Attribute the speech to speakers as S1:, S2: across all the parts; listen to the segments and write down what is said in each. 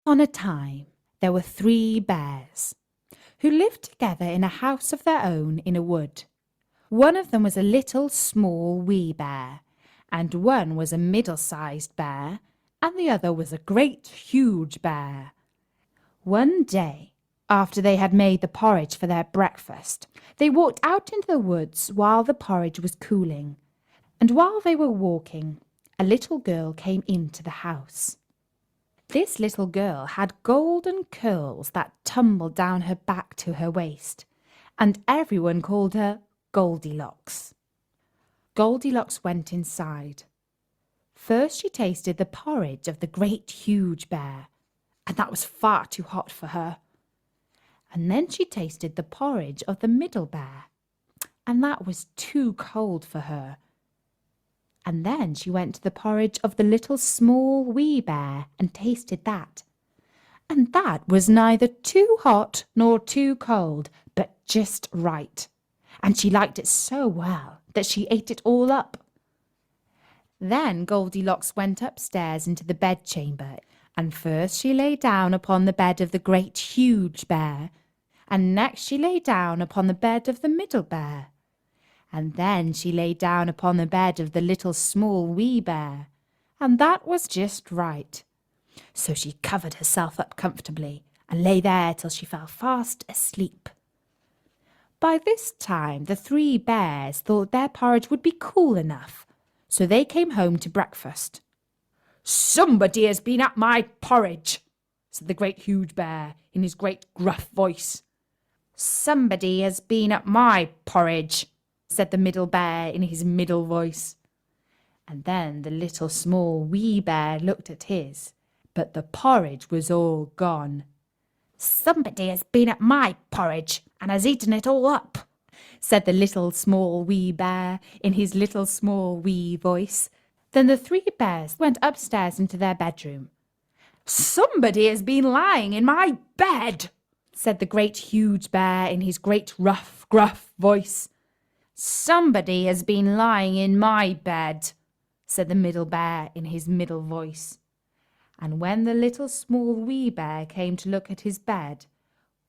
S1: On a time, there were 3 bears who lived together in a house of their own in a wood. One of them was a little small wee bear, and one was a middle-sized bear, and the other was a great huge bear. One day, after they had made the porridge for their breakfast, they walked out into the woods while the porridge was cooling, and while they were walking, a little girl came into the house. This little girl had golden curls that tumbled down her back to her waist, and everyone called her Goldilocks. Goldilocks went inside. First she tasted the porridge of the great huge bear, and that was far too hot for her. And then she tasted the porridge of the middle bear, and that was too cold for her. And then she went to the porridge of the little small wee bear and tasted that. And that was neither too hot nor too cold, but just right. And she liked it so well that she ate it all up. Then Goldilocks went upstairs into the bedchamber, and first she lay down upon the bed of the great huge bear, and next she lay down upon the bed of the middle bear. And then she lay down upon the bed of the little small wee bear, and that was just right. So she covered herself up comfortably and lay there till she fell fast asleep. By this time the 3 bears thought their porridge would be cool enough, so they came home to breakfast. "Somebody has been at my porridge," said the great huge bear in his great gruff voice. "Somebody has been at my porridge," said the middle bear in his middle voice. And then the little small wee bear looked at his, but the porridge was all gone. "Somebody has been at my porridge and has eaten it all up," said the little small wee bear in his little small wee voice. Then the 3 bears went upstairs into their bedroom. "Somebody has been lying in my bed," said the great huge bear in his great rough, gruff voice. "Somebody has been lying in my bed," said the middle bear in his middle voice. And when the little small wee bear came to look at his bed,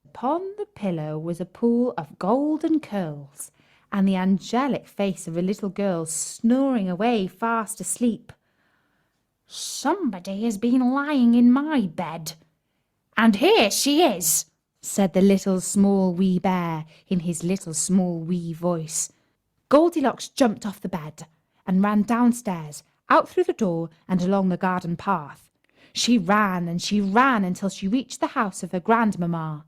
S1: upon the pillow was a pool of golden curls, and the angelic face of a little girl snoring away fast asleep. "Somebody has been lying in my bed, and here she is," said the little small wee bear in his little small wee voice. Goldilocks jumped off the bed and ran downstairs, out through the door and along the garden path. She ran and she ran until she reached the house of her grandmamma.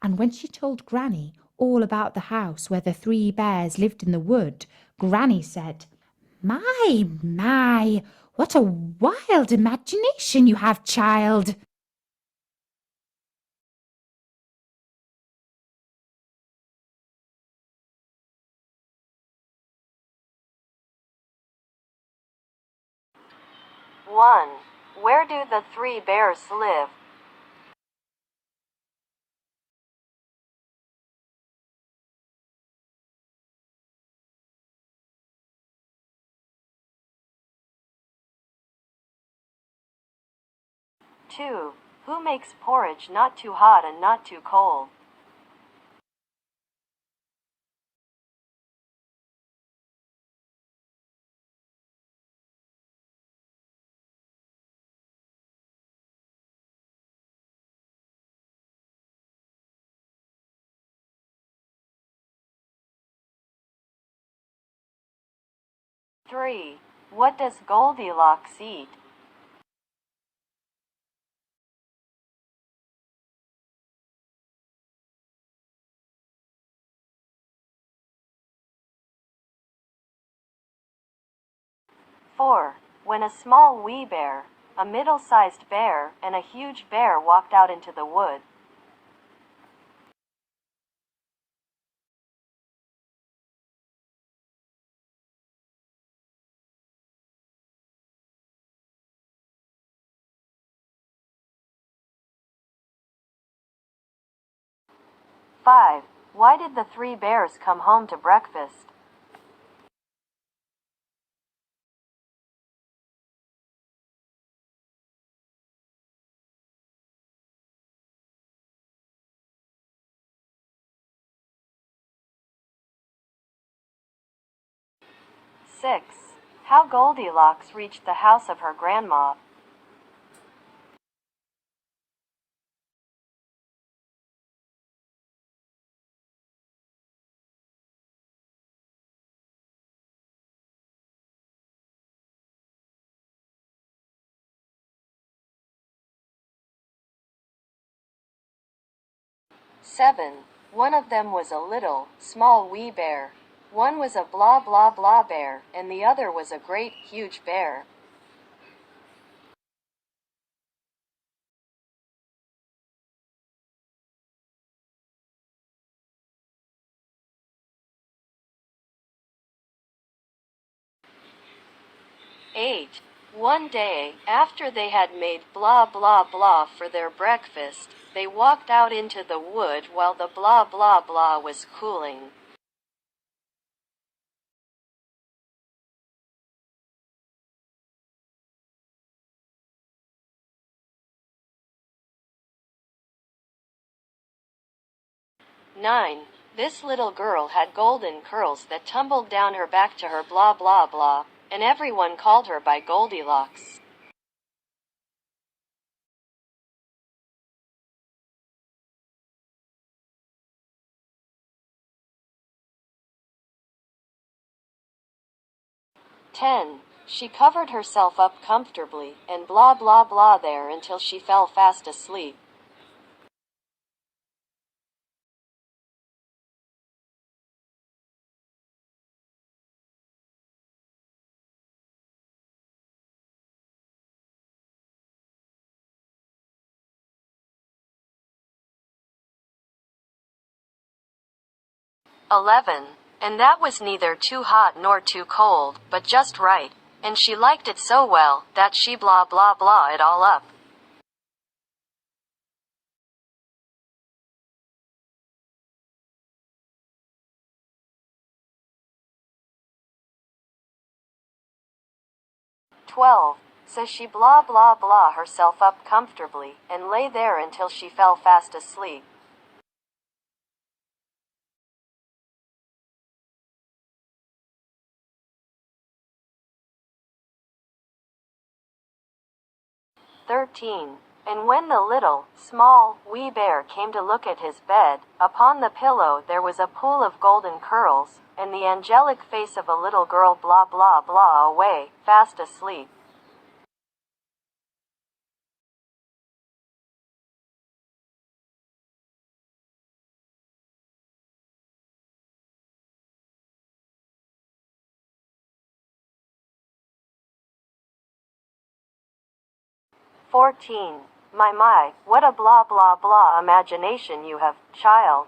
S1: And when she told Granny all about the house where the 3 bears lived in the wood, Granny said, My, what a wild imagination you have, child."
S2: One. Where do the 3 bears live? Two. Who makes porridge not too hot and not too cold? Three. What does Goldilocks eat? Four. When a small wee bear, a middle-sized bear, and a huge bear walked out into the wood. Five. Why did the 3 bears come home to breakfast? 6. How Goldilocks reached the house of her grandma. Seven. One of them was a little, small wee bear. One was a blah blah blah bear, and the other was a great, huge bear. 8. One day, after they had made blah blah blah for their breakfast, they walked out into the wood while the blah blah blah was cooling. Nine. This little girl had golden curls that tumbled down her back to her blah blah blah, and everyone called her by Goldilocks. 10. She covered herself up comfortably, and blah blah blah there until she fell fast asleep. "11. And that was neither too hot nor too cold, but just right. And she liked it so well, that she blah blah blah it all up." "12. So she blah blah blah herself up comfortably, and lay there until she fell fast asleep." 13. And when the little, small, wee bear came to look at his bed, upon the pillow there was a pool of golden curls, and the angelic face of a little girl blah blah blah away, fast asleep. "14. My, what a blah blah blah imagination you have, child.